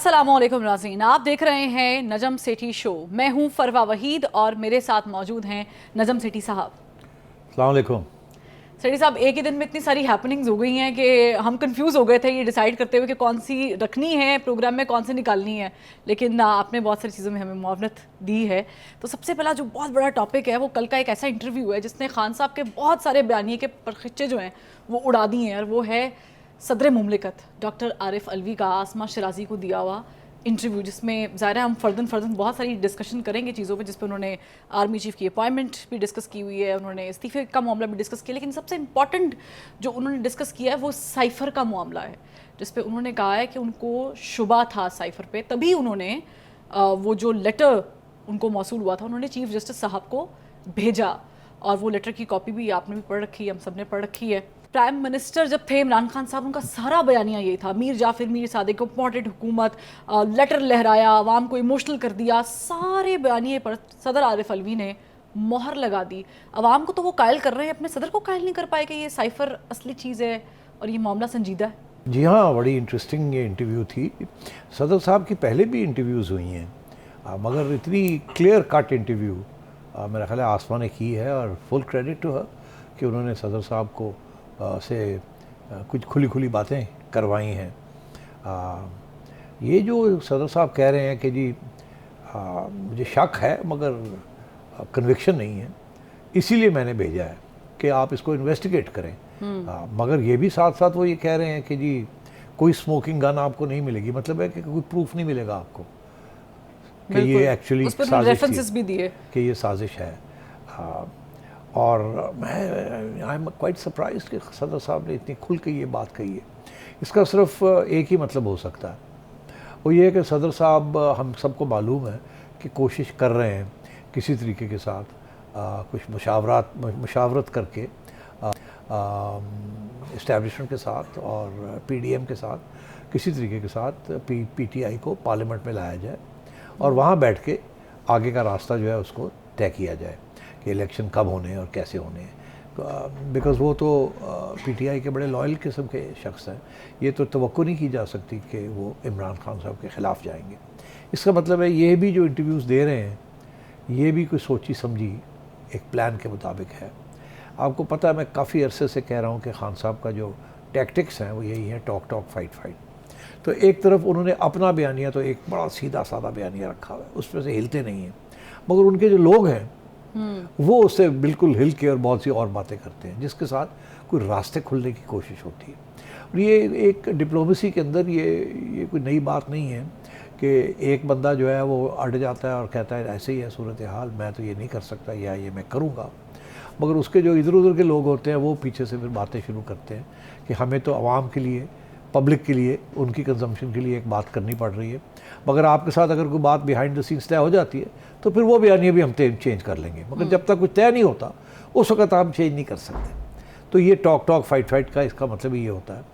अस्सलामुअलैकुम नाज़रीन, आप देख रहे हैं नजम सेठी शो। मैं हूं फरवा वहीद और मेरे साथ मौजूद हैं नजम सेठी साहब। अस्सलाम वालेकुम। सेठी साहब, एक ही दिन में इतनी सारी हैपनिंग्स हो गई हैं कि हम कंफ्यूज हो गए थे ये डिसाइड करते हुए कि कौन सी रखनी है प्रोग्राम में, कौन सी निकालनी है। लेकिन आपने बहुत सारी चीज़ों में हमें मुआवनत दी है। तो सबसे पहला जो बहुत बड़ा टॉपिक है वो कल का एक ऐसा इंटरव्यू है जिसने खान साहब के बहुत सारे बयानिए के परखच्चे जो हैं वो उड़ा दिए हैं, और वो है सदर मुमलिकत डॉक्टर आरिफ अलवी का आसमा शराजी को दिया हुआ इंटरव्यू, जिसमें ज़ाहिर है हम फ़र्दन बहुत सारी डिस्कशन करेंगे चीज़ों पे, जिस पे उन्होंने आर्मी चीफ की अपॉइंटमेंट भी डिस्कस की हुई है, उन्होंने इस्तीफे का मामला भी डिस्कस किया। लेकिन सबसे इंपॉर्टेंट जो उन्होंने डिस्कस किया है वो साइफ़र का मामला है, जिस पे उन्होंने कहा है कि उनको शुबा था साइफ़र पे, तभी उन्होंने वो जो लेटर उनको मौसूल हुआ था उन्होंने चीफ जस्टिस साहब को भेजा, और वो लेटर की कॉपी भी आपने भी पढ़ रखी है, हम सब ने पढ़ रखी है। प्राइम मिनिस्टर जब थे इमरान खान साहब, उनका सारा बयानिया ये था, मीर जाफिर मीर सादिक को अपॉइंटेड हुकूमत, लेटर लहराया, आवाम को इमोशनल कर दिया, सारे बयानिए पर सदर आरिफ अलवी ने मोहर लगा दी। आवाम को तो वो कायल कर रहे हैं, अपने सदर को कायल नहीं कर पाए कि ये साइफर असली चीज़ है और ये मामला संजीदा है। जी हाँ, बड़ी इंटरेस्टिंग ये इंटरव्यू थी। सदर साहब की पहले भी इंटरव्यूज़ हुई हैं, मगर इतनी क्लियर कट इंटरव्यू मेरा ख्याल है आसमा ने की है, और फुल क्रेडिट टू हर कि उन्होंने सदर साहब को से कुछ खुली खुली बातें करवाई हैं। ये जो सदर साहब कह रहे हैं कि जी मुझे शक है मगर कन्विक्शन नहीं है, इसीलिए मैंने भेजा है कि आप इसको इन्वेस्टिगेट करें। मगर ये भी साथ साथ वो ये कह रहे हैं कि जी कोई स्मोकिंग गन आपको नहीं मिलेगी, मतलब है कि कोई प्रूफ नहीं मिलेगा आपको कि ये एक्चुअली रेफरेंसेस भी दिए कि ये साजिश है। और मैं आई एम क्वाइट सरप्राइज कि सदर साहब ने इतनी खुल के ये बात कही है। इसका सिर्फ एक ही मतलब हो सकता है, वो ये है कि सदर साहब, हम सबको मालूम है कि कोशिश कर रहे हैं किसी तरीके के साथ कुछ मुशावरत करके इस्टेब्लिशमेंट के साथ और पीडीएम के साथ किसी तरीके के साथ पीटीआई को पार्लियामेंट में लाया जाए और वहाँ बैठ के आगे का रास्ता जो है उसको तय किया जाए कि इलेक्शन कब होने हैं और कैसे होने हैं। बिकॉज़ वो तो पीटीआई के बड़े लॉयल किस्म के शख्स हैं, ये तो तवक्को नहीं की जा सकती कि वो इमरान खान साहब के ख़िलाफ़ जाएंगे। इसका मतलब है ये भी जो इंटरव्यूज़ दे रहे हैं ये भी कोई सोची समझी एक प्लान के मुताबिक है। आपको पता है, मैं काफ़ी अरसे से कह रहा हूँ कि खान साहब का जो टैक्टिक्स हैं वो यही है, टॉक टॉक फाइट फाइट। तो एक तरफ उन्होंने अपना बयानिया तो एक बड़ा सीधा साधा बयानिया रखा हुआ है, उसमें से हिलते नहीं हैं, मगर उनके जो लोग हैं वो उससे बिल्कुल हिल के और बहुत सी और बातें करते हैं जिसके साथ कोई रास्ते खुलने की कोशिश होती है। और ये एक डिप्लोमेसी के अंदर ये कोई नई बात नहीं है कि एक बंदा जो है वो अड़ जाता है और कहता है ऐसे ही है सूरत हाल, मैं तो ये नहीं कर सकता या ये मैं करूँगा, मगर उसके जो इधर उधर के लोग होते हैं वो पीछे से फिर बातें शुरू करते हैं कि हमें तो आवाम के लिए, पब्लिक के लिए, उनकी कंजम्पशन के लिए एक बात करनी पड़ रही है, मगर आपके साथ अगर कोई बात बिहाइंड द सीन्स तय हो जाती है तो फिर वो बयानिया भी हम चेंज कर लेंगे, मगर जब तक कुछ तय नहीं होता उस वक्त आप चेंज नहीं कर सकते। तो ये टॉक टॉक फाइट फाइट का इसका मतलब ये होता है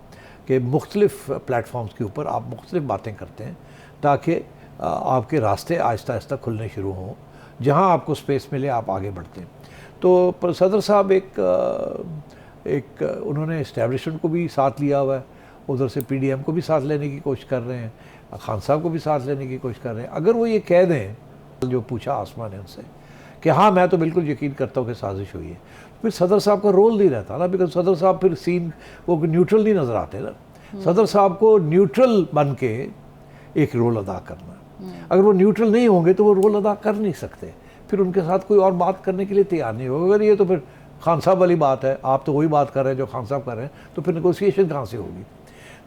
कि मुख्तलिफ प्लेटफॉर्म्स के ऊपर आप मुख्तलिफ बातें करते हैं ताकि आपके रास्ते आहिस्ता आहिस्ता खुलने शुरू हों, जहाँ आपको स्पेस मिले आप आगे बढ़ते हैं। तो सदर साहब एक उन्होंने इस्टेब्लिशमेंट को भी साथ लिया हुआ है, उधर से पीडीएम को भी साथ लेने की कोशिश कर रहे हैं, खान साहब को भी साथ लेने की कोशिश कर रहे हैं। अगर वो ये कह दें, जो पूछा आसमा ने उनसे कि हाँ मैं तो बिल्कुल यकीन करता हूँ कि साजिश हुई है, फिर सदर साहब का रोल नहीं रहता ना, बिकॉज सदर साहब फिर सीन वो न्यूट्रल नहीं नज़र आते ना। सदर साहब को न्यूट्रल बन के एक रोल अदा करना, अगर वो न्यूट्रल नहीं होंगे तो वो रोल अदा कर नहीं सकते, फिर उनके साथ कोई और बात करने के लिए तैयार नहीं होगा। अगर ये तो फिर खान साहब वाली बात है, आप तो वही बात कर रहे हैं जो खान साहब कर रहे हैं, तो फिर नेगोशिएशन कहाँ से होगी।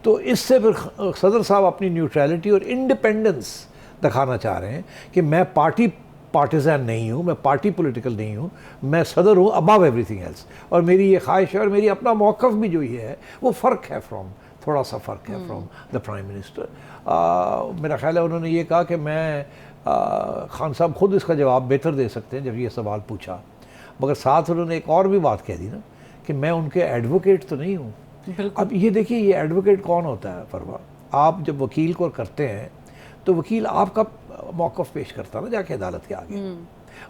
तो इससे फिर सदर साहब अपनी न्यूट्रलिटी और इंडिपेंडेंस दिखाना चाह रहे हैं कि मैं पार्टिज़न नहीं हूँ, मैं पार्टी पॉलिटिकल नहीं हूँ, मैं सदर हूँ अबव एवरीथिंग एल्स, और मेरी ये ख्वाहिश है और मेरी अपना मौक़िफ़ भी जो ये है वो फ़र्क है थोड़ा सा फ़र्क है फ्रॉम द प्राइम मिनिस्टर। मेरा ख्याल है उन्होंने ये कहा कि मैं खान साहब खुद इसका जवाब बेहतर दे सकते हैं जब ये सवाल पूछा, मगर साथ उन्होंने एक और भी बात कह दी ना कि मैं उनके एडवोकेट तो नहीं हूँ। अब ये देखिए, ये एडवोकेट कौन होता है फरवा, आप जब वकील को करते हैं तो वकील आपका मौक़िफ़ पेश करता है ना जाके अदालत के आगे,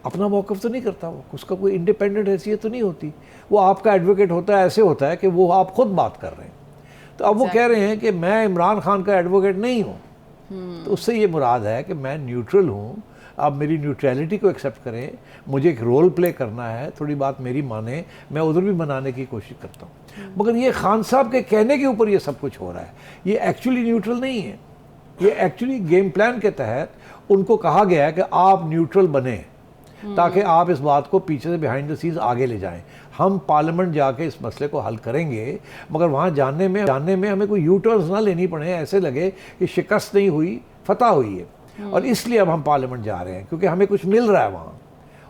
अपना मौक़िफ़ तो नहीं करता वो, उसका कोई इंडिपेंडेंट हैसियत तो नहीं होती, वो आपका एडवोकेट होता है। ऐसे होता है कि वो आप खुद बात कर रहे हैं। तो अब वो कह रहे हैं कि मैं इमरान खान का एडवोकेट नहीं हूँ, तो उससे ये मुराद है कि मैं न्यूट्रल हूँ, आप मेरी न्यूट्रलिटी को एक्सेप्ट करें, मुझे एक रोल प्ले करना है, थोड़ी बात मेरी माने, मैं उधर भी मनाने की कोशिश करता हूँ। मगर ये खान साहब के कहने के ऊपर ये सब कुछ हो रहा है, ये एक्चुअली न्यूट्रल नहीं है। ये एक्चुअली गेम प्लान के तहत उनको कहा गया है कि आप न्यूट्रल बने ताकि आप इस बात को पीछे से बिहाइंड द सीन्स आगे ले जाएं। हम पार्लियामेंट जाके इस मसले को हल करेंगे, मगर वहाँ जानने में हमें कोई यू टर्न्स ना लेनी पड़े, ऐसे लगे कि शिकस्त नहीं हुई, फतह हुई है। और इसलिए अब हम पार्लियामेंट जा रहे हैं क्योंकि हमें कुछ मिल रहा है वहाँ।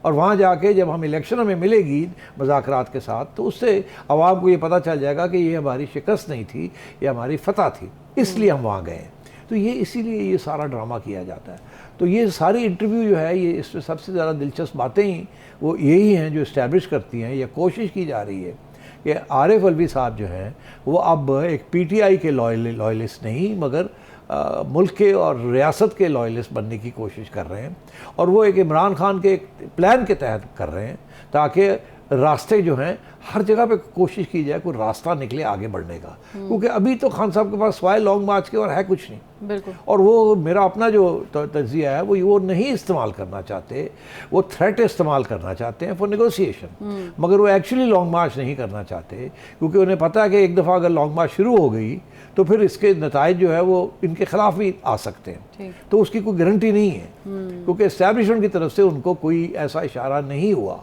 और वहाँ जाके जब हम इलेक्शन हमें मिलेगी मुज़ाकरात के साथ, तो उससे आवाम को ये पता चल जाएगा कि ये हमारी शिकस्त नहीं थी, ये हमारी फतह थी, इसलिए हम वहाँ गए। तो ये इसीलिए ये सारा ड्रामा किया जाता है। तो ये सारी इंटरव्यू जो है, ये इसमें सबसे ज़्यादा दिलचस्प बातें ही वो यही हैं जो इस्टेब्लिश करती हैं या कोशिश की जा रही है कि आरिफ अलवी साहब जो हैं वो अब एक पीटीआई के लॉयलिस्ट नहीं, मगर मुल्क के और रियासत के लॉयलिस्ट बनने की कोशिश कर रहे हैं। और वो एक इमरान खान के एक प्लान के तहत कर रहे हैं ताकि रास्ते जो हैं हर जगह पे कोशिश की जाए कोई रास्ता निकले आगे बढ़ने का, क्योंकि अभी तो खान साहब के पास स्वाय लॉन्ग मार्च के और है कुछ नहीं। बिल्कुल। और वो मेरा अपना जो तज्जिया है वो नहीं इस्तेमाल करना चाहते, वो थ्रेट इस्तेमाल करना चाहते हैं फॉर नेगोशिएशन, मगर वो एक्चुअली लॉन्ग मार्च नहीं करना चाहते, क्योंकि उन्हें पता है कि एक दफ़ा अगर लॉन्ग मार्च शुरू हो गई तो फिर इसके नताइज जो है वो इनके खिलाफ भी आ सकते हैं। तो उसकी कोई गारंटी नहीं है, क्योंकि एस्टैब्लिशमेंट की तरफ से उनको कोई ऐसा इशारा नहीं हुआ।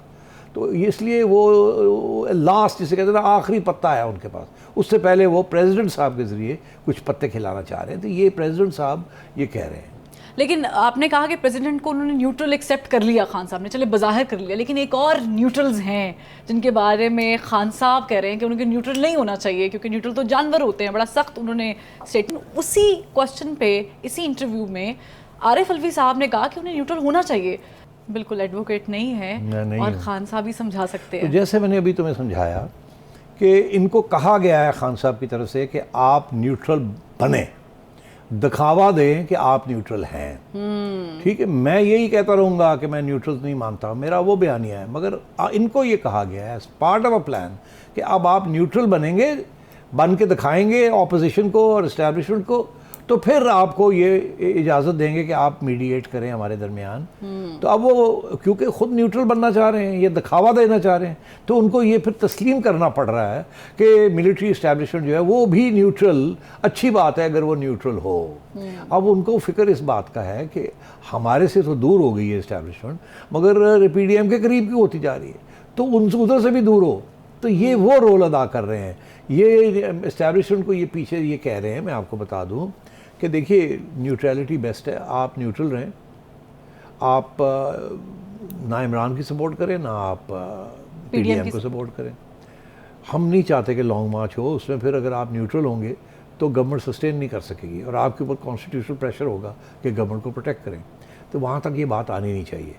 तो इसलिए वो लास्ट जिसे कहते हैं ना आखिरी पत्ता है उनके पास, उससे पहले वो प्रेसिडेंट साहब के ज़रिए कुछ पत्ते खिलाना चाह रहे हैं। तो ये प्रेसिडेंट साहब ये कह रहे हैं। लेकिन आपने कहा कि प्रेसिडेंट को उन्होंने न्यूट्रल एक्सेप्ट कर लिया, खान साहब ने, चले बज़ाहिर कर लिया, लेकिन एक और न्यूट्रल्स हैं जिनके बारे में खान साहब कह रहे हैं कि उनके न्यूट्रल नहीं होना चाहिए क्योंकि न्यूट्रल तो जानवर होते हैं। बड़ा सख्त उन्होंने स्टेटमेंट उसी क्वेश्चन पे इसी इंटरव्यू में आरिफ अलवी साहब ने कहा कि उन्हें न्यूट्रल होना चाहिए। बिल्कुल एडवोकेट नहीं है नहीं और है। खान साहब ही समझा सकते हैं। तो जैसे मैंने अभी तुम्हें समझाया कि इनको कहा गया है खान साहब की तरफ से कि आप न्यूट्रल बने, दिखावा दें कि आप न्यूट्रल हैं। ठीक है, मैं यही कहता रहूँगा कि मैं न्यूट्रल नहीं मानता, मेरा वो बयानिया है, मगर इनको ये कहा गया है as part of a plan कि अब आप न्यूट्रल बनेंगे, बन के दिखाएंगे ऑपोजिशन को और इस्टेब्लिशमेंट को, तो फिर आपको ये इजाज़त देंगे कि आप मीडिएट करें हमारे दरमियान। तो अब वो क्योंकि ख़ुद न्यूट्रल बनना चाह रहे हैं, ये दिखावा देना चाह रहे हैं, तो उनको ये फिर तस्लीम करना पड़ रहा है कि मिलिट्री इस्टेब्लिशमेंट जो है वो भी न्यूट्रल, अच्छी बात है अगर वो न्यूट्रल हो। अब उनको फ़िक्र इस बात का है कि हमारे से तो दूर हो गई है इस्टेब्लिशमेंट, मगर PDM के करीब क्यों होती जा रही है, तो उधर से भी दूर हो। तो ये वो रोल अदा कर रहे हैं। ये इस्टेब्लिशमेंट को ये पीछे ये कह रहे हैं, मैं आपको बता दूँ कि देखिए न्यूट्रलिटी बेस्ट है, आप न्यूट्रल रहें, आप ना इमरान की सपोर्ट करें ना आप PDM को सपोर्ट करें। हम नहीं चाहते कि लॉन्ग मार्च हो, उसमें फिर अगर आप न्यूट्रल होंगे तो गवर्नमेंट सस्टेन नहीं कर सकेगी और आपके ऊपर कॉन्स्टिट्यूशनल प्रेशर होगा कि गवर्नमेंट को प्रोटेक्ट करें। तो वहाँ तक ये बात आनी नहीं चाहिए।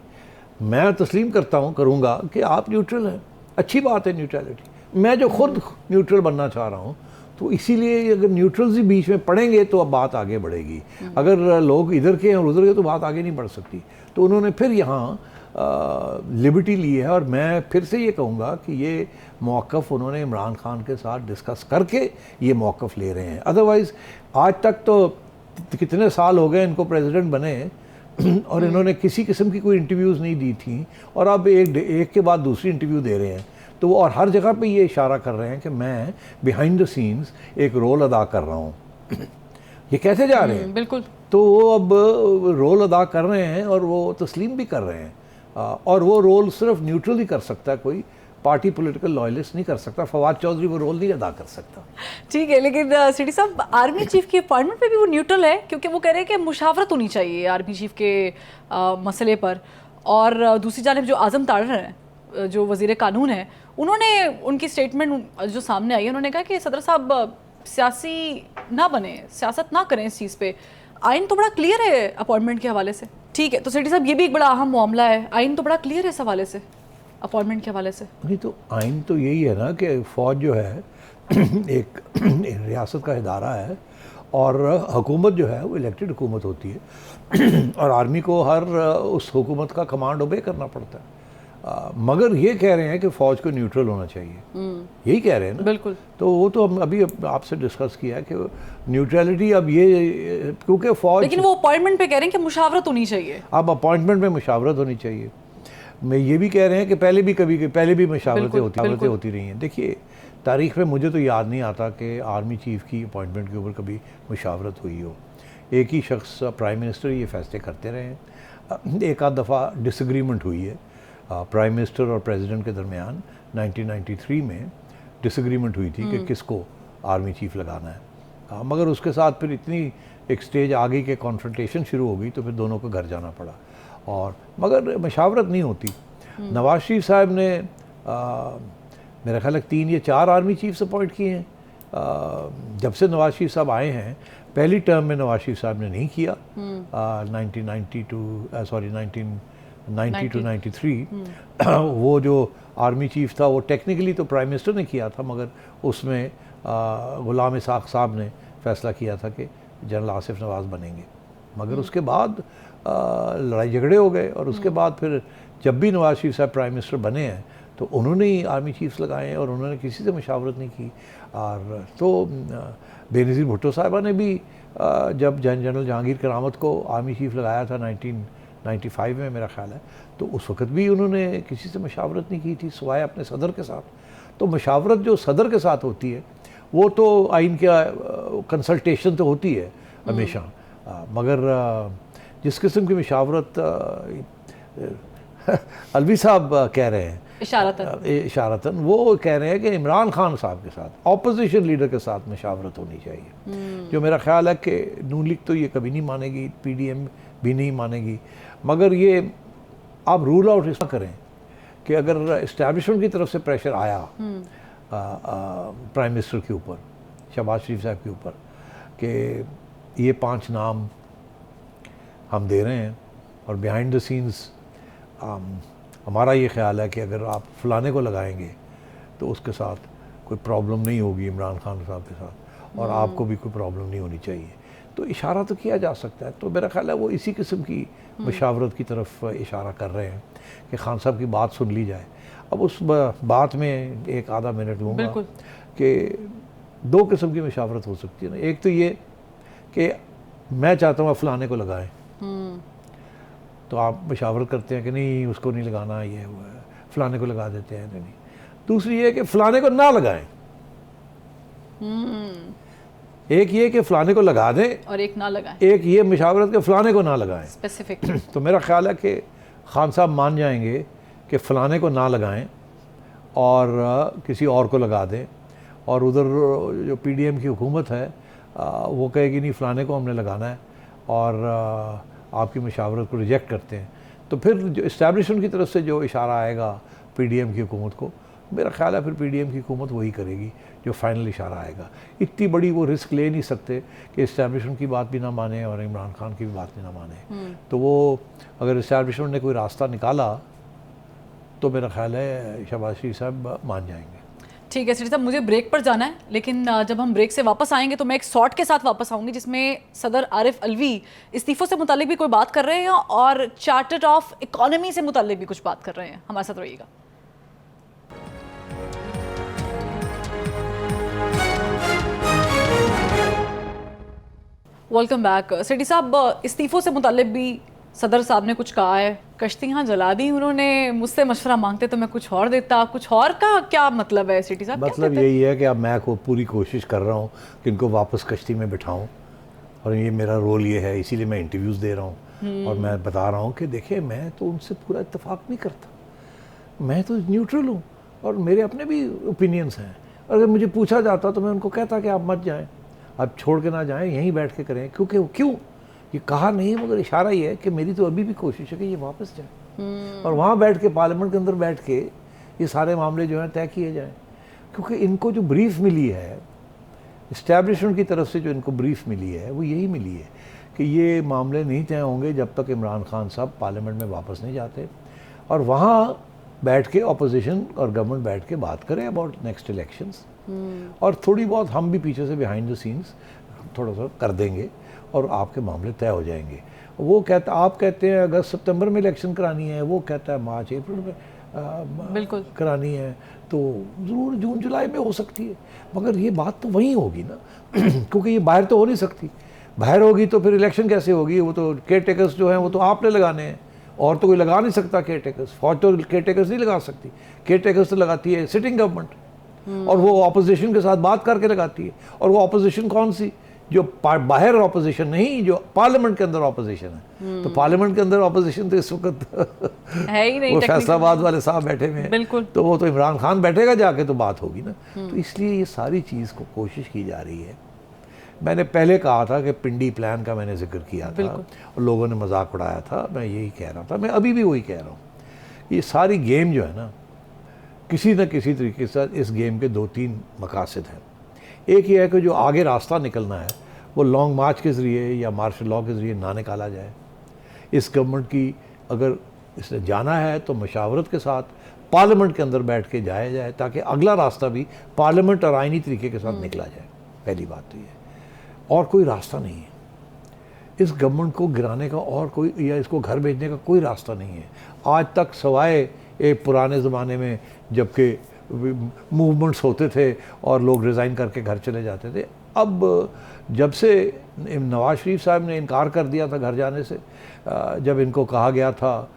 मैं तस्लीम करूँगा कि आप न्यूट्रल हैं, अच्छी बात है न्यूट्रलिटी। मैं जो खुद न्यूट्रल बनना चाह रहा हूँ, तो इसीलिए अगर न्यूट्रल्स ही बीच में पड़ेंगे तो अब बात आगे बढ़ेगी। अगर लोग इधर के और उधर के तो बात आगे नहीं बढ़ सकती। तो उन्होंने फिर यहाँ लिबर्टी ली है और मैं फिर से ये कहूँगा कि ये मौक़िफ़ उन्होंने इमरान खान के साथ डिस्कस करके ये मौक़िफ़ ले रहे हैं। अदरवाइज़ आज तक तो कितने साल हो गए इनको प्रेसिडेंट बने और इन्होंने किसी किस्म की कोई इंटरव्यूज़ नहीं दी थी, और अब एक के बाद दूसरी इंटरव्यू दे रहे हैं। तो वो और हर जगह पे ये इशारा कर रहे हैं कि मैं बिहाइंड द सीन्स एक रोल अदा कर रहा हूँ। ये कहते जा रहे हैं। बिल्कुल। तो वो अब रोल अदा कर रहे हैं और वो तस्लीम भी कर रहे हैं, और वो रोल सिर्फ न्यूट्रल ही कर सकता है, कोई पार्टी पॉलिटिकल लॉयलिस्ट नहीं कर सकता। फवाद चौधरी वो रोल नहीं अदा कर सकता। ठीक है, लेकिन सिटी साहब आर्मी चीफ की अपॉइंटमेंट पे भी वो न्यूट्रल है, क्योंकि वो कह रहे हैं कि मुशावरत होनी चाहिए आर्मी चीफ के मसले पर। और दूसरी जानिब जो आज़म तारर हैं, जो वज़ीर कानून है, उन्होंने उनकी स्टेटमेंट जो सामने आई है, उन्होंने कहा कि सदर साहब सियासी ना बने, सियासत ना करें इस चीज़ पे। आइन तो बड़ा क्लियर है अपॉइंटमेंट के हवाले से। ठीक है, तो सेठी साहब ये भी एक बड़ा अहम मामला है, आइन तो बड़ा क्लियर है इस हवाले से, अपॉइंटमेंट के हवाले से। नहीं तो आइन तो यही है ना कि फ़ौज जो है एक रियासत का इदारा है और हुकूमत जो है वो इलेक्टेड हुकूमत होती है और आर्मी को हर उस हुकूमत का कमांड ओबे करना पड़ता है। मगर ये कह रहे हैं कि फ़ौज को न्यूट्रल होना चाहिए, यही कह रहे हैं ना। बिल्कुल। तो वो तो हम अभी आपसे डिस्कस किया है कि न्यूट्रलिटी अब ये, क्योंकि फ़ौज, लेकिन वो अपॉइंटमेंट पे कह रहे हैं कि मुशावरत होनी चाहिए। अब अपॉइंटमेंट में मुशावरत होनी चाहिए। मैं ये भी कह रहे हैं कि पहले भी मुशावरतें होती रही हैं। देखिए तारीख़ में मुझे तो याद नहीं आता कि आर्मी चीफ़ की अपॉइंटमेंट के ऊपर कभी मुशावरत हुई हो। एक ही शख्स प्राइम मिनिस्टर ये फैसले करते रहे हैं। एक आध दफ़ा डिसएग्रीमेंट हुई है प्राइम मिनिस्टर और प्रेसिडेंट के दरमियान। 1993 में डिसएग्रीमेंट हुई थी कि किसको आर्मी चीफ लगाना है, मगर उसके साथ फिर इतनी एक स्टेज आ गई कि कॉन्फ्रंटेशन शुरू हो गई, तो फिर दोनों को घर जाना पड़ा। और मगर मशावरत नहीं होती। नवाज शरीफ साहब ने मेरा ख्याल है 3 या 4 आर्मी चीफ्स अपॉइंट किए हैं। जब से नवाज शरीफ साहब आए हैं, पहली टर्म में नवाज शरीफ साहब ने नहीं किया। 1990 to 93 वो जो आर्मी चीफ था वो टेक्निकली तो प्राइम मिनिस्टर ने किया था, मगर उसमें गुलाम इसाक साहब ने फैसला किया था कि जनरल आसिफ नवाज बनेंगे। मगर उसके बाद लड़ाई झगड़े हो गए, और उसके बाद फिर जब भी नवाज शरीफ साहब प्राइम मिनिस्टर बने हैं तो उन्होंने ही आर्मी चीफ्स लगाए हैं, और उन्होंने किसी से मशावरत नहीं की। और तो बेनज़ीर भुट्टो साहबा ने भी जब जनरल जहांगीर करामत को आर्मी चीफ लगाया था 1995 में मेरा ख्याल है, तो उस वक्त भी उन्होंने किसी से मशावरत नहीं की थी सिवाय अपने सदर के साथ। तो मशावरत जो सदर के साथ होती है वो तो आइन का कंसल्टेशन तो होती है हमेशा, मगर जिस किस्म की मशावरत अलवी साहब कह रहे हैं इशारतन, वो कह रहे हैं कि इमरान खान साहब के साथ, ऑपोजिशन लीडर के साथ मशावरत होनी चाहिए, जो मेरा ख्याल है कि नून लीग तो ये कभी नहीं मानेगी, PDM भी नहीं मानेगी। मगर ये आप रूल आउट इसका करें कि अगर इस्टेब्लिशमेंट की तरफ से प्रेशर आया प्राइम मिनिस्टर के ऊपर, शहबाज शरीफ साहब के ऊपर, कि ये 5 नाम हम दे रहे हैं, और बिहाइंड द सीन्स हमारा ये ख्याल है कि अगर आप फलाने को लगाएंगे तो उसके साथ कोई प्रॉब्लम नहीं होगी इमरान खान साहब के साथ, और आपको भी कोई प्रॉब्लम नहीं होनी चाहिए, तो इशारा तो किया जा सकता है। तो मेरा ख्याल है वो इसी किस्म की मशावरत की तरफ इशारा कर रहे हैं कि खान साहब की बात सुन ली जाए। अब उस बात में एक आधा मिनट लूँगा कि 2 किस्म की मशावरत हो सकती है ना। एक तो ये कि मैं चाहता हूँ आप फलाने को लगाएं, तो आप मशावरत करते हैं कि नहीं उसको नहीं लगाना, ये हुआ है, फलाने को लगा देते हैं, नहीं। दूसरी ये कि फलाने को ना लगाएं। एक ये कि फलाने को लगा दें, और एक ना लगाएं। एक ये मशावरत के फलाने को ना लगाएं स्पेसिफिक। तो मेरा ख्याल है कि खान साहब मान जाएंगे कि फलाने को ना लगाएं और किसी और को लगा दें, और उधर जो PDM की हुकूमत है वो कहेगी नहीं फलाने को हमने लगाना है, और आपकी मशावरत को रिजेक्ट करते हैं। तो फिर जो इस्टेब्लिशमेंट की तरफ से जो इशारा आएगा PDM की हुकूमत को, मेरा ख्याल है फिर PDM की हुकूमत वही करेगी जो फाइनल इशारा आएगा। इतनी बड़ी वो रिस्क ले नहीं सकते कि इस्टेब्लिशमेंट की बात भी ना माने और इमरान खान की भी बात भी ना माने। तो वो अगर इस्टेब्लिशमेंट ने कोई रास्ता निकाला तो मेरा ख्याल है शहबाज शरीफ साहब मान जाएंगे। ठीक है सिटी साहब, मुझे ब्रेक पर जाना है, लेकिन जब हम ब्रेक से वापस आएंगे तो मैं एक शॉर्ट के साथ वापस आऊंगी जिसमें सदर आरिफ अलवी इस्तीफों से मुतालिक भी कोई बात कर रहे हैं और चार्टर ऑफ इकोनॉमी से मुतालिक भी कुछ बात कर रहे हैं। हमारे साथ रहिएगा। Welcome back. सिटी साहब, इस्तीफों से मुतालिक भी सदर साहब ने कुछ कहा है, कश्तियाँ जला दी उन्होंने, मुझसे मशवरा मांगते तो मैं कुछ और देता। कुछ और का क्या मतलब है सिटी साहब? मतलब यही है कि अब मैं पूरी कोशिश कर रहा हूँ कि इनको वापस कश्ती में बिठाऊँ, और ये मेरा रोल ये है, इसीलिए मैं इंटरव्यूज़ दे रहा हूँ और मैं बता रहा हूँ कि देखिए मैं तो उनसे पूरा इत्तेफाक नहीं करता, मैं तो न्यूट्रल हूँ और मेरे अपने भी ओपिनियंस हैं। और अगर मुझे पूछा जाता तो मैं उनको कहता कि आप मत जाएँ, आप छोड़ के ना जाएँ, यहीं बैठ के करें। क्योंकि क्यों ये कहा नहीं, मगर इशारा ये है कि मेरी तो अभी भी कोशिश है कि ये वापस जाए और वहाँ बैठ के पार्लियामेंट के अंदर बैठ के ये सारे मामले जो हैं तय किए जाएं। क्योंकि इनको जो ब्रीफ मिली है इस्टेब्लिशमेंट की तरफ से, जो इनको ब्रीफ मिली है वो यही मिली है कि ये मामले नहीं तय होंगे जब तक इमरान खान साहब पार्लियामेंट में वापस नहीं जाते, और वहाँ बैठ के अपोजिशन और गवर्नमेंट बैठ के बात करें अबाउट नेक्स्ट इलेक्शंस, और थोड़ी बहुत हम भी पीछे से बिहाइंड द सीन्स थोड़ा सा कर देंगे और आपके मामले तय हो जाएंगे। वो कहता, आप कहते हैं अगस्त सितंबर में इलेक्शन करानी है, वो कहता है मार्च अप्रैल में। बिल्कुल करानी है तो ज़रूर जून जुलाई में हो सकती है, मगर ये बात तो वहीं होगी ना क्योंकि ये बाहर तो हो नहीं सकती। बाहर होगी तो फिर इलेक्शन कैसे होगी? वो तो केयर टेकर्स जो हैं वो तो आपने लगाने हैं, और तो कोई लगा नहीं सकता केयर टेकर्स। फौज तो केयर टेकर्स नहीं लगा सकती, केयर टेकर्स तो लगाती है सिटिंग गवर्नमेंट, और वो ऑपोजिशन के साथ बात करके लगाती है। और वो ऑपोजिशन कौन सी? जो बाहर ऑपोजिशन नहीं, जो पार्लियामेंट के अंदर ऑपोजिशन है। तो पार्लियामेंट के अंदर ऑपोजिशन तो इस वक्त है ही नहीं, वो फैसलाबाद वाले साहब बैठे हुए हैं, बिल्कुल। तो वो तो इमरान खान बैठेगा जाके तो बात होगी ना। तो इसलिए ये सारी चीज़ को कोशिश की जा रही है। मैंने पहले कहा था कि पिंडी प्लान का मैंने जिक्र किया था और लोगों ने मजाक उड़ाया था, मैं यही कह रहा था, मैं अभी भी वही कह रहा हूँ। ये सारी गेम जो है ना, किसी न किसी तरीके से इस गेम के 2-3 मकासद हैं। एक ये है कि जो आगे रास्ता निकलना है वो लॉन्ग मार्च के ज़रिए या मार्शल लॉ के ज़रिए ना निकाला जाए। इस गवर्नमेंट की अगर इसने जाना है तो मशावरत के साथ पार्लियामेंट के अंदर बैठ के जाया जाए, ताकि अगला रास्ता भी पार्लियामेंट और आइनी तरीके के साथ निकला जाए। पहली बात तो ये, और कोई रास्ता नहीं है इस गवर्नमेंट को गिराने का, और कोई या इसको घर भेजने का कोई रास्ता नहीं है आज तक, सवाए एक पुराने ज़माने में जबकि मूवमेंट्स होते थे और लोग रिज़ाइन करके घर चले जाते थे। अब जब से नवाज शरीफ साहब ने इनकार कर दिया था घर जाने से, जब इनको कहा गया था,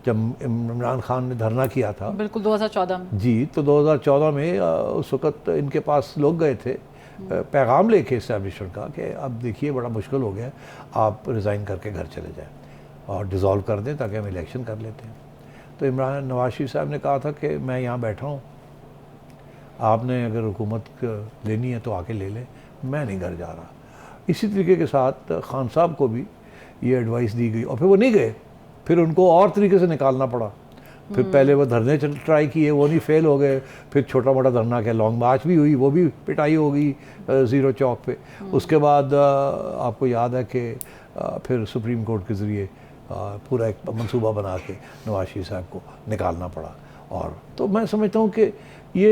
जब इमरान खान ने धरना किया था, बिल्कुल 2014 में जी, तो 2014 में उस वक़्त इनके पास लोग गए थे पैगाम लेके इस्टेब्लिशमेंट का कि अब देखिए बड़ा मुश्किल हो गया, आप रिज़ाइन करके घर चले जाएं और डिज़ोल्व कर दें ताकि हम इलेक्शन कर लेते हैं। तो नवाज शरीफ साहब ने कहा था कि मैं यहाँ बैठा हूँ, आपने अगर हुकूमत लेनी है तो आके ले लें, मैं नहीं घर जा रहा। इसी तरीके के साथ खान साहब को भी ये एडवाइस दी गई और फिर वो नहीं गए, फिर उनको और तरीके से निकालना पड़ा। फिर पहले वो धरने ट्राई किए, वो नहीं, फेल हो गए। फिर छोटा मोटा धरना क्या लॉन्ग मार्च भी हुई, वो भी पिटाई हो गई ज़ीरो चौक पे। उसके बाद आपको याद है कि फिर सुप्रीम कोर्ट के ज़रिए पूरा एक मंसूबा बना के नवाज शरीफ साहब को निकालना पड़ा। और तो मैं समझता हूँ कि ये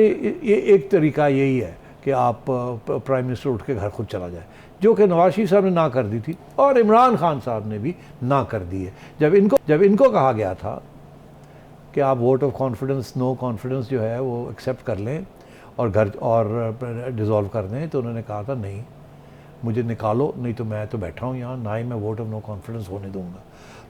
एक तरीका यही है कि आप प्राइम मिनिस्टर उठ के घर खुद चला जाए, जो कि नवाज शरीफ साहब ने ना कर दी थी और इमरान खान साहब ने भी ना कर दी है। जब इनको कहा गया था कि आप vote of confidence, no confidence जो है वो एक्सेप्ट कर लें और घर और डिज़ोल्व कर दें, तो उन्होंने कहा था नहीं, मुझे निकालो, नहीं तो मैं तो बैठा हूँ यहाँ, ना ही मैं वोट ऑफ नो कॉन्फिडेंस होने दूँगा।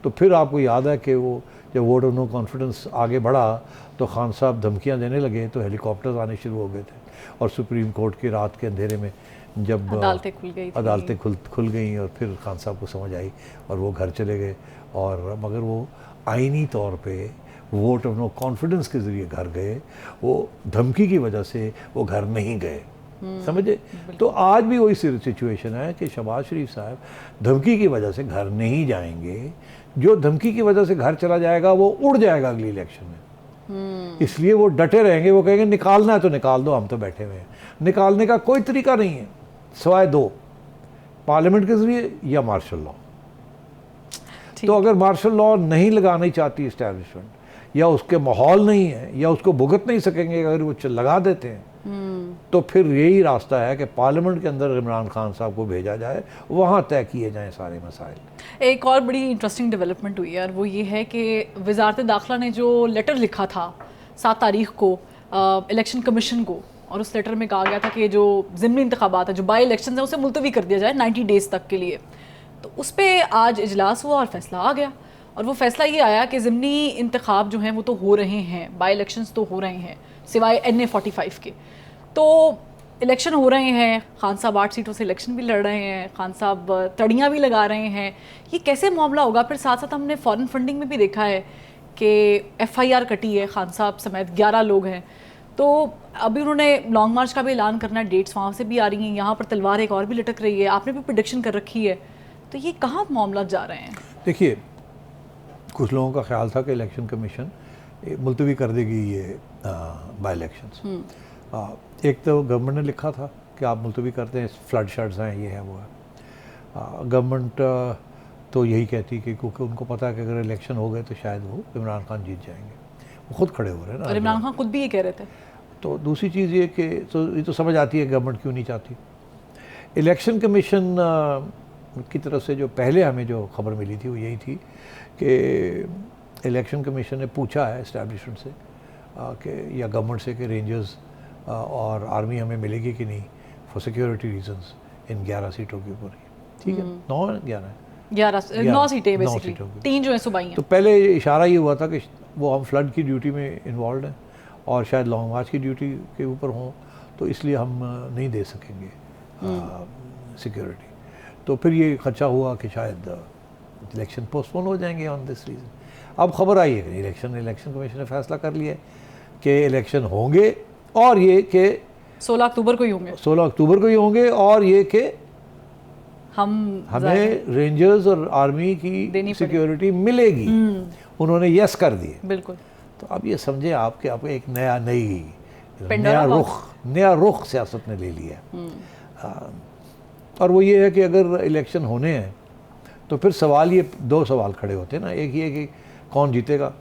तो फिर आपको याद है कि वो जब वोट ऑफ नो कॉन्फिडेंस आगे बढ़ा तो खान साहब धमकियाँ देने लगे, तो हेलीकॉप्टर्स आने शुरू हो गए थे। और सुप्रीम कोर्ट की रात के अंधेरे में जब अदालतें खुल गई और फिर खान साहब को समझ आई और वो घर चले गए। और मगर वो आइनी तौर पे वोट ऑफ नो कॉन्फिडेंस के ज़रिए घर गए, वो धमकी की वजह से वो घर नहीं गए, समझे। तो आज भी वही सिचुएशन है कि शहबाज शरीफ साहब धमकी की वजह से घर नहीं जाएंगे। जो धमकी की वजह से घर चला जाएगा वो उड़ जाएगा अगली इलेक्शन में। इसलिए वो डटे रहेंगे, वो कहेंगे निकालना है तो निकाल दो, हम तो बैठे हुए हैं। निकालने का कोई तरीका नहीं है सिवाय दो, पार्लियामेंट के ज़रिए या मार्शल लॉ। तो अगर मार्शल लॉ नहीं लगाना चाहती इस्टेब्लिशमेंट, या उसके माहौल नहीं है, या उसको भुगत नहीं सकेंगे अगर वो लगा देते हैं, तो फिर यही रास्ता है कि पार्लियामेंट के अंदर इमरान खान साहब को भेजा जाए, वहाँ तय किए जाएं सारे मसाइल। एक और बड़ी इंटरेस्टिंग डेवलपमेंट हुई है और वो ये है कि वजारत दाखिला ने जो लेटर लिखा था 7 तारीख को इलेक्शन कमीशन को, और उस लेटर में कहा गया था कि जो ज़िमनी इंतखाबात है, जो बाई इलेक्शन है, उसे मुलतवी कर दिया जाए 90 डेज़ तक के लिए। तो उस पर आज इजलास हुआ और फैसला आ गया, और वो फैसला ये आया कि ज़िमनी इंतखाब जो हैं वो तो हो रहे हैं, बाई इलेक्शंस तो हो रहे हैं सिवाय NA 45 के। तो इलेक्शन हो रहे हैं, खान साहब 8 सीटों से इलेक्शन भी लड़ रहे हैं, खान साहब तड़ियाँ भी लगा रहे हैं, ये कैसे मामला होगा? फिर साथ साथ हमने फॉरेन फंडिंग में भी देखा है कि FIR कटी है, खान साहब समेत 11 लोग हैं। तो अभी उन्होंने लॉन्ग मार्च का भी ऐलान करना है, डेट्स वहाँ से भी आ रही हैं, यहाँ पर तलवार एक और भी लटक रही है, आपने भी प्रेडिक्शन कर रखी है। तो ये कहाँ मामला जा रहे हैं? देखिए, कुछ लोगों का ख्याल था कि इलेक्शन कमीशन मुलतवी कर देगी ये बाई इलेक्शंस। एक तो गवर्नमेंट ने लिखा था कि आप मुलतवी करते हैं, फ्लड शर्ट्स हैं, ये है वो है। गवर्नमेंट तो यही कहती कि क्योंकि उनको पता है कि अगर इलेक्शन हो गए तो शायद वो इमरान खान जीत जाएंगे, वो खुद खड़े हो रहे हैं ना। और इमरान खान खुद भी ये कह रहे थे। तो दूसरी चीज़ ये कि ये तो समझ आती है गवर्नमेंट क्यों नहीं चाहती। इलेक्शन कमीशन की तरफ से जो पहले हमें जो खबर मिली थी वो यही थी कि इलेक्शन कमीशन ने पूछा है इस्टेब्लिशमेंट से कि या गवर्नमेंट से कि रेंजर्स और आर्मी हमें मिलेगी कि नहीं फॉर सिक्योरिटी रीजंस इन 11 सीटों के ऊपर, ठीक है, 9-11 9 सीटें 9 बेसिकली, सीटों की। 3 जो है सूबाई हैं। तो पहले इशारा ये हुआ था कि वो हम फ्लड की ड्यूटी में इन्वॉल्व हैं और शायद लॉन्ग मार्च की ड्यूटी के ऊपर हों, तो इसलिए हम नहीं दे सकेंगे सिक्योरिटी। तो फिर ये खर्चा हुआ कि शायद इलेक्शन पोस्टपोन हो जाएंगे ऑन दिस रीज़न। अब खबर आई है कि इलेक्शन कमीशन ने फैसला कर लिया कि इलेक्शन होंगे, और ये कि 16 अक्टूबर को ही होंगे, 16 अक्टूबर को ही होंगे, और ये कि हमें रेंजर्स और आर्मी की सिक्योरिटी मिलेगी। उन्होंने यस कर दिए। बिल्कुल। तो अब ये समझे आपके एक नया रुख सियासत ने ले लिया। और वो ये है कि अगर इलेक्शन होने हैं तो फिर सवाल ये 2 सवाल खड़े होते हैं ना, एक ये कि कौन जीतेगा,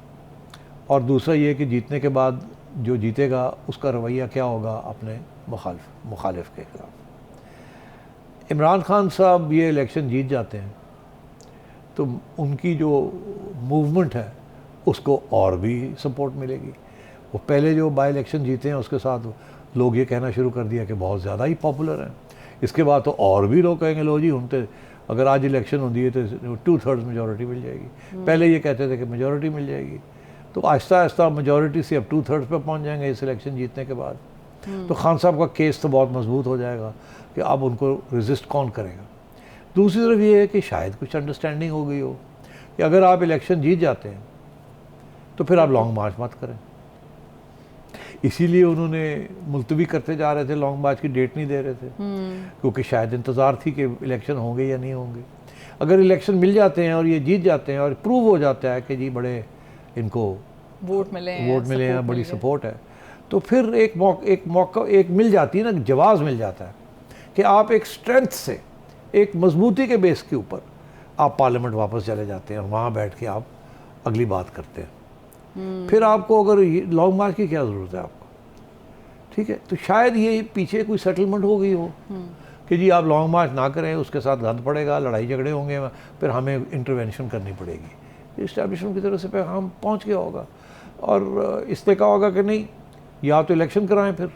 और दूसरा ये कि जीतने के बाद जो जीतेगा उसका रवैया क्या होगा अपने मुखालिफ के खिलाफ। इमरान खान साहब ये इलेक्शन जीत जाते हैं तो उनकी जो मूवमेंट है उसको और भी सपोर्ट मिलेगी। वो पहले जो बाई इलेक्शन जीते हैं उसके साथ लोग ये कहना शुरू कर दिया कि बहुत ज़्यादा ही पॉपुलर हैं। इसके बाद तो और भी लोग कहेंगे लो जी उनते अगर आज इलेक्शन होती है तो 2/3 मेजॉरिटी मिल जाएगी। पहले ये कहते थे कि मेजॉरिटी मिल जाएगी, तो आहिस्ता आहिस्ता मेजॉरिटी से अब 2/3 पे पहुंच जाएंगे इस इलेक्शन जीतने के बाद। तो खान साहब का केस तो बहुत मजबूत हो जाएगा कि अब उनको रेजिस्ट कौन करेगा। दूसरी तरफ ये है कि शायद कुछ अंडरस्टैंडिंग हो गई हो कि अगर आप इलेक्शन जीत जाते हैं तो फिर आप लॉन्ग मार्च मत करें। इसीलिए उन्होंने मुलतवी करते जा रहे थे, लॉन्ग मार्च की डेट नहीं दे रहे थे, क्योंकि शायद इंतज़ार थी कि इलेक्शन होंगे या नहीं होंगे। अगर इलेक्शन मिल जाते हैं और ये जीत जाते हैं और प्रूव हो जाता है कि जी बड़े इनको वोट मिले हैं, बड़ी सपोर्ट है, तो फिर एक मौका मिल जाती है ना, जवाब मिल जाता है कि आप एक स्ट्रेंथ से, एक मजबूती के बेस के ऊपर आप पार्लियामेंट वापस चले जाते हैं और वहाँ बैठ के आप अगली बात करते हैं। फिर आपको अगर लॉन्ग मार्च की क्या ज़रूरत है आपको, ठीक है। तो शायद ये पीछे कोई सेटलमेंट हो गई हो कि जी आप लॉन्ग मार्च ना करें, उसके साथ गंद पड़ेगा, लड़ाई झगड़े होंगे, फिर हमें इंटरवेंशन करनी पड़ेगी। इस्टेब्लिशमेंट की तरफ से पैगाम पहुँच गया होगा और इसने कहा होगा कि नहीं, या तो इलेक्शन कराएं, फिर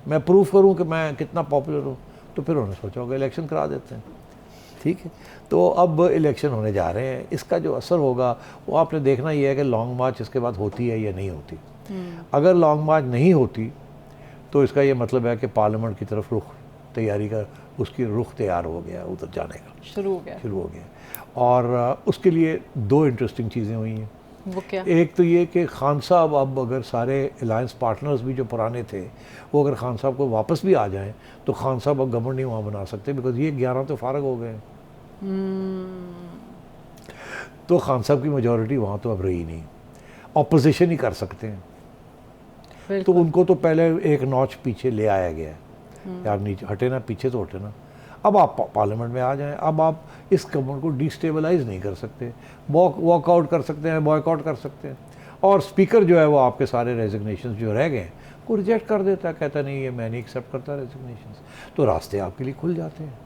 मैं प्रूफ करूं कि मैं कितना पॉपुलर हूं, तो फिर उन्होंने सोचा होगा इलेक्शन करा देते हैं, ठीक है। तो अब इलेक्शन होने जा रहे हैं, इसका जो असर होगा वो आपने देखना ही है कि लॉन्ग मार्च इसके बाद होती है या नहीं होती। अगर लॉन्ग मार्च नहीं होती तो इसका ये मतलब है कि पार्लियामेंट की तरफ तैयारी का उसकी रुख तैयार हो गया, उधर जाने का शुरू हो गया। और उसके लिए 2 इंटरेस्टिंग चीज़ें हुई हैं। वो क्या? एक तो ये कि खान साहब अब अगर सारे अलायंस पार्टनर्स भी जो पुराने थे वो अगर खान साहब को वापस भी आ जाएं तो खान साहब अब गवर्नमेंट नहीं वहाँ बना सकते, बिकॉज ये 11 तो फारग हो गए। तो खान साहब की मेजॉरिटी वहाँ तो अब रही नहीं, ऑपोजिशन ही कर सकते हैं। तो उनको तो पहले एक नॉच पीछे ले आया गया है, आप नीचे हटे ना, पीछे तो हटे ना। अब आप पार्लियामेंट में आ जाएं, अब आप इस गवर्नमेंट को डिस्टेबलाइज नहीं कर सकते, वॉकआउट कर सकते हैं, बॉयकॉट कर सकते हैं। और स्पीकर जो है वो आपके सारे रेजिग्नेशन जो रह गए को रिजेक्ट कर देता है, कहता नहीं ये मैं नहीं एक्सेप्ट करता रेजिग्नेशन, तो रास्ते आपके लिए खुल जाते हैं।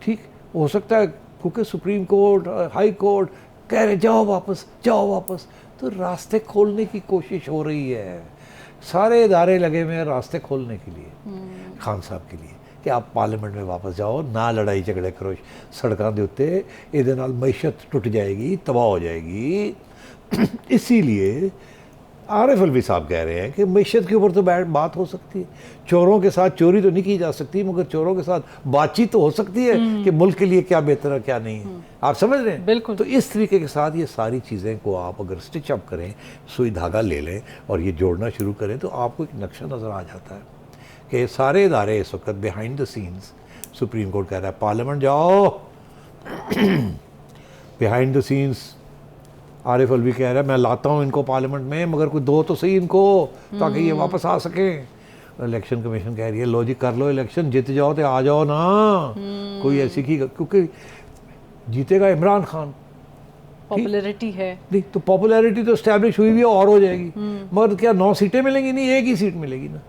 ठीक हो सकता है क्योंकि सुप्रीम कोर्ट, हाई कोर्ट कह रहे जाओ वापस, तो रास्ते खोलने की कोशिश हो रही है, सारे इदारे लगे हुए हैं रास्ते खोलने के लिए खान साहब के लिए कि आप पार्लियामेंट में वापस जाओ, ना लड़ाई झगड़े करो सड़कों के उत्ते, इहदे नाल मैशत टुट जाएगी, तबाह हो जाएगी। इसीलिए आरिफ अलवी साहब कह रहे हैं कि मैशत के ऊपर तो बात हो सकती है, चोरों के साथ चोरी तो नहीं की जा सकती, मगर चोरों के साथ बातचीत तो हो सकती है कि मुल्क के लिए क्या बेहतर है क्या नहीं है। आप समझ रहे हैं? बिल्कुल। तो इस तरीके के साथ ये सारी चीज़ें को आप अगर स्टिच अप करें, सुई धागा ले लें और ये जोड़ना शुरू करें, तो आपको एक नक्शा नज़र आ जाता है कि सारे इदारे इस वक्त behind the scenes, supreme court कह रहा है पार्लियामेंट जाओ, behind the scenes Arif Alvi कह रहा है मैं लाता हूँ इनको पार्लियामेंट में, मगर कोई दो तो सही इनको ताकि ये वापस आ सकें। इलेक्शन कमीशन कह रही है लो जी कर लो इलेक्शन, जीत जाओ तो आ जाओ ना, कोई ऐसी की, क्योंकि जीतेगा इमरान खान, पॉपुलैरिटी है नहीं तो पॉपुलैरिटी तो एस्टैब्लिश हुई भी है और हो जाएगी, मगर क्या 9 सीटें मिलेंगी? नहीं, एक ही सीट मिलेगी ना,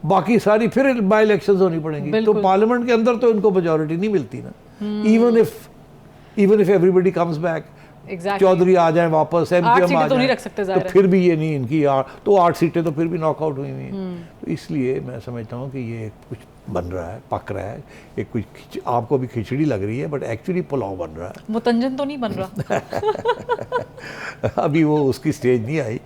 बाकी सारी फिर बाई इलेक्शन होनी पड़ेंगी। तो पार्लियामेंट के अंदर तो इनको मेजॉरिटी नहीं मिलती ना, even if everybody comes back, exactly Chaudhary आ जाए वापस, एमपीएम सीटें आ तो नहीं जाए, रख सकते, तो जाहिर है। फिर भी ये नहीं इनकी तो 8 सीटें तो फिर भी नॉकआउट हुई हुई हैं। तो इसलिए मैं समझता हूँ कि ये कुछ बन रहा है, पक रहा है, एक कुछ आपको भी खिचड़ी लग रही है बट एक्चुअली पुलाव बन रहा है। मुतंजन तो नहीं बन रहा। अभी वो उसकी स्टेज नहीं आई,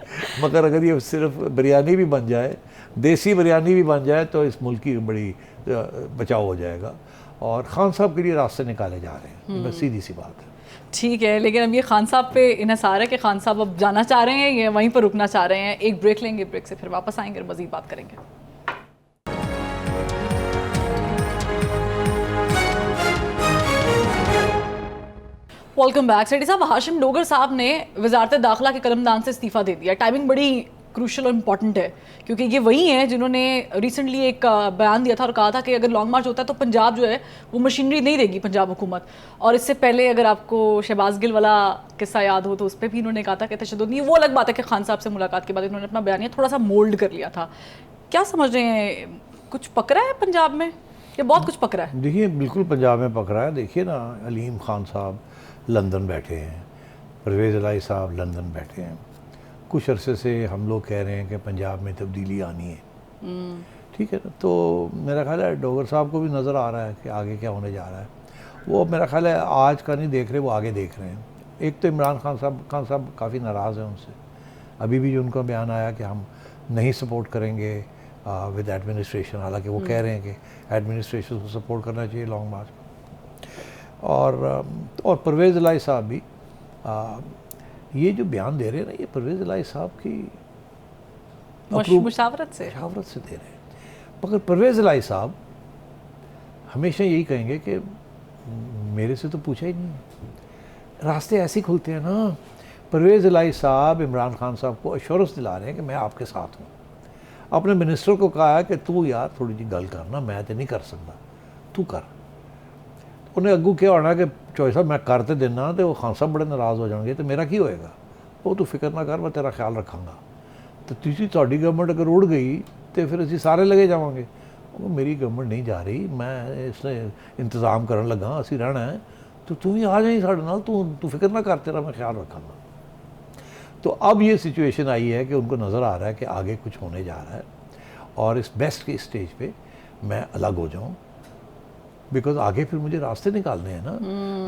मगर अगर ये सिर्फ बिरयानी भी बन जाए, देसी बिरयानी भी बन जाए, तो इस मुल्क की बड़ी बचाव हो जाएगा। और खान साहब के लिए रास्ते निकाले जा रहे हैं, बस सीधी सी बात है। ठीक है, लेकिन अब ये खान साहब पे इन्हिसार है कि खान साहब अब जाना चाह रहे हैं या वहीं पर रुकना चाह रहे हैं। एक ब्रेक लेंगे, ब्रेक से फिर वापस आएंगे और मजीद बात करेंगे। Welcome back. सेठी साहब, हाशिम डोगर साहब ने वजारत दाखिला के कलमदान से इस्तीफ़ा दे दिया। टाइमिंग बड़ी क्रूशल और इम्पॉर्टेंट है क्योंकि ये वही हैं जिन्होंने रिसेंटली एक बयान दिया था और कहा था कि अगर लॉन्ग मार्च होता है तो पंजाब जो है वो मशीनरी नहीं देगी पंजाब हुकूमत। और इससे पहले अगर आपको शहबाज गिल वाला किस्सा याद हो तो उस पर भी इन्होंने कहा था कि तशद्दुद नहीं। वो अलग बात है कि खान साहब से मुलाकात के बाद इन्होंने अपना बयानिया थोड़ा सा मोल्ड कर लिया था। क्या समझ रहे हैं, कुछ पकड़ा है पंजाब में या बहुत कुछ पकड़ा है? देखिए, बिल्कुल पंजाब में पकड़ा है। देखिए ना, अलीम खान साहब लंदन बैठे हैं, परवेज़ इलाही साहब लंदन बैठे हैं। कुछ अरसे से हम लोग कह रहे हैं कि पंजाब में तब्दीली आनी है, ठीक है ना। तो मेरा ख्याल है डोगर साहब को भी नज़र आ रहा है कि आगे क्या होने जा रहा है। वो मेरा ख्याल है आज का नहीं देख रहे, वो आगे देख रहे हैं। एक तो इमरान खान साहब काफ़ी नाराज़ हैं उनसे। अभी भी जो उनका बयान आया कि हम नहीं सपोर्ट करेंगे विद एडमिनिस्ट्रेशन, हालांकि वो कह रहे हैं कि एडमिनिस्ट्रेशन को सपोर्ट करना चाहिए लॉन्ग मार्च में। और परवेज़ इलाही साहब भी ये जो बयान दे रहे हैं ना, ये परवेज़ इलाही साहब की मुशावरत से दे रहे हैं। मगर परवेज़ इलाही साहब हमेशा यही कहेंगे कि मेरे से तो पूछा ही नहीं। रास्ते ऐसे ही खुलते हैं ना। परवेज़ इलाही साहब इमरान खान साहब को एश्योरेंस दिला रहे हैं कि मैं आपके साथ हूँ। अपने मिनिस्टर को कहा है कि तू यार थोड़ी जी गल करना, मैं तो नहीं कर सकता, तू कर। उन्हें अगू क्या होना कि चौधरी साहब मैं करते देना तो वो खान साहब बड़े नाराज़ हो जाएंगे, तो मेरा की होएगा। वो तू फिक्र ना कर, मैं तेरा ख्याल रखांगा। तो तुझी थोड़ी गवर्नमेंट अगर उड़ गई तो फिर असी सारे लगे जावांगे। वो मेरी गवर्नमेंट नहीं जा रही, मैं इसलिए इंतज़ाम करन लगा, असी रहना है, तो तू भी आ जाए साढ़े नाल, तू फिक्र ना कर, तेरा मैं ख्याल रखांगा। तो अब ये सिचुएशन आई है कि उनको नज़र आ रहा है कि आगे कुछ होने जा रहा है और इस बेस्ट की स्टेज पे मैं अलग हो जाऊं, बिकॉज आगे फिर मुझे रास्ते निकालने हैं ना।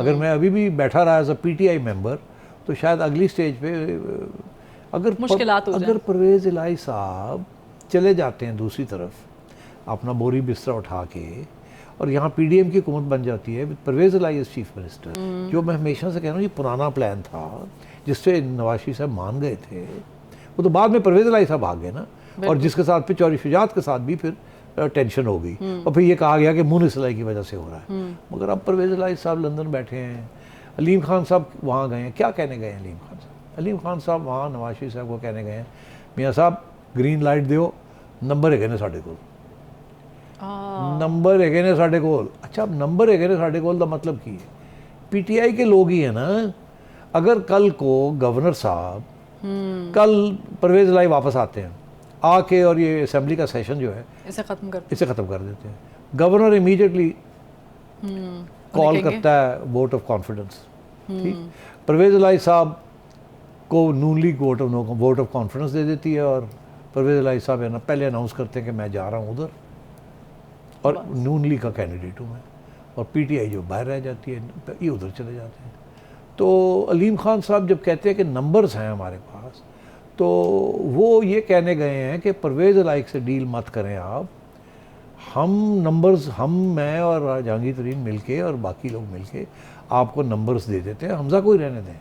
अगर मैं अभी भी बैठा रहा एज अ पीटीआई मेंबर तो शायद अगली स्टेज पे अगर परवेज़ इलाही साहब चले जाते हैं दूसरी तरफ अपना बोरी बिस्तरा उठा के और यहाँ पीडीएम की हुकूमत बन जाती है with Pervaiz Elahi as chief minister, जो मैं हमेशा से कह रहा हूँ ये पुराना प्लान था जिससे नवाज शरीफ साहब मान गए थे। वो तो बाद में परवेज़ इलाही साहब आ गए ना, और जिसके साथ फिर चौधरी शुजात के साथ भी फिर टेंशन हो गई और फिर ये कहा गया कि मुन सिलाई की वजह से हो रहा है। मगर अब परवेज़ इलाही साहब लंदन बैठे हैं, अलीम खान साहब वहाँ गए हैं। क्या कहने गए हैं अलीम खान साहब? अलीम खान साहब वहाँ नवाज शरीफ साहब को कहने गए हैं, मियाँ साहब ग्रीन लाइट दियो, नंबर है ने साढ़े को, नंबर है ने साढ़े को। अच्छा, अब नंबर है ने साढ़े को मतलब की है? पीटीआई के लोग ही है ना। अगर कल को गवर्नर साहब कल परवेज़ इलाही वापस आते हैं आके और ये असेंबली का सेशन जो है इसे ख़त्म कर देते हैं, गवर्नर इमीडिएटली कॉल करता है वोट ऑफ कॉन्फिडेंस। ठीक, परवेज़ इलाही साहब को नून लीग वोट ऑफ कॉन्फिडेंस दे देती है और परवेज़ इलाही साहब है ना पहले अनाउंस करते हैं कि मैं जा रहा हूँ उधर और नून लीग का कैंडिडेट हूँ मैं, और पीटीआई जो बाहर रह जाती है ये उधर चले जाते हैं। तो अलीम खान साहब जब कहते हैं कि नंबर्स हैं हमारे पास, तो वो ये कहने गए हैं कि परवेज़ इलाही से डील मत करें आप, हम नंबर्स, मैं और जहांगीर तरीन मिलके और बाकी लोग मिलके आपको नंबर्स दे देते हैं, हमजा को ही रहने दें।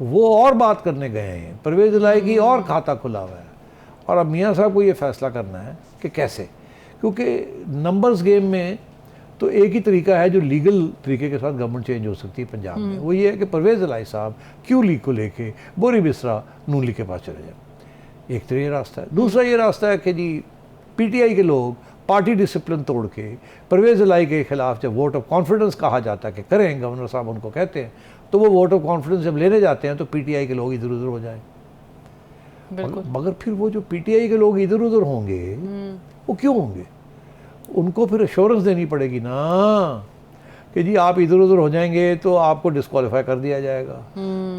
वो और बात करने गए हैं, परवेज़ इलाही की और खाता खुला हुआ है और अब मियाँ साहब को ये फैसला करना है कि कैसे, क्योंकि नंबर्स गेम में तो एक ही तरीका है जो लीगल तरीके के साथ गवर्नमेंट चेंज हो सकती है पंजाब में, वो ये है कि परवेज़ इलाही साहब क्यों लीग को लेके बोरी बिस्तरा नून लीग के पास चले जाए। एक तो ये रास्ता है। दूसरा ये रास्ता है कि जी पीटीआई के लोग पार्टी डिसिप्लिन तोड़ के परवेज़ इलाही के खिलाफ जब वोट ऑफ कॉन्फिडेंस कहा जाता है कि करें, गवर्नर साहब उनको कहते हैं, तो वो वोट ऑफ कॉन्फिडेंस जब लेने जाते हैं तो पीटीआई के लोग इधर उधर हो जाए। मगर फिर वो जो पीटीआई के लोग इधर उधर होंगे वो क्यों होंगे? उनको फिर एश्योरेंस देनी पड़ेगी ना कि जी आप इधर उधर हो जाएंगे तो आपको डिस्क्वालीफाई कर दिया जाएगा,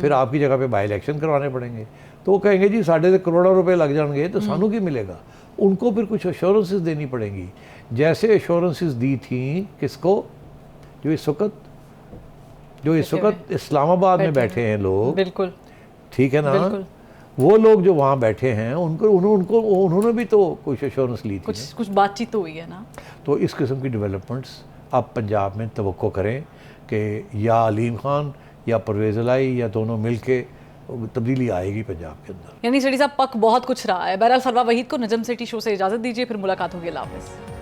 फिर आपकी जगह पे बाई इलेक्शन करवाने पड़ेंगे। तो वो कहेंगे जी साढ़े तो करोड़ों रुपए लग जाएंगे तो सानू की मिलेगा। उनको फिर कुछ एश्योरेंसेस देनी पड़ेंगी, जैसे एश्योरेंसेस दी थी किसको, जो इस वक्त इस्लामाबाद में बैठे हैं लोग, बिल्कुल ठीक है ना, बिल्कुल। वो लोग जो वहाँ बैठे हैं उन्होंने भी तो कुछ एश्योरेंस ली थी कुछ बातचीत तो हुई है ना। तो इस किस्म की डेवलपमेंट्स अब पंजाब में तवक्को करें कि या अलीम खान या परवेज़ इलाही या दोनों मिल के तब्दीली आएगी पंजाब के अंदर। यानी सेठी साहब पक बहुत कुछ रहा है। बहरहाल फरवा वहीद को नजम सिटी शो से इजाज़त दीजिए, फिर मुलाकात होगी। अल्लाह हाफ़िज़।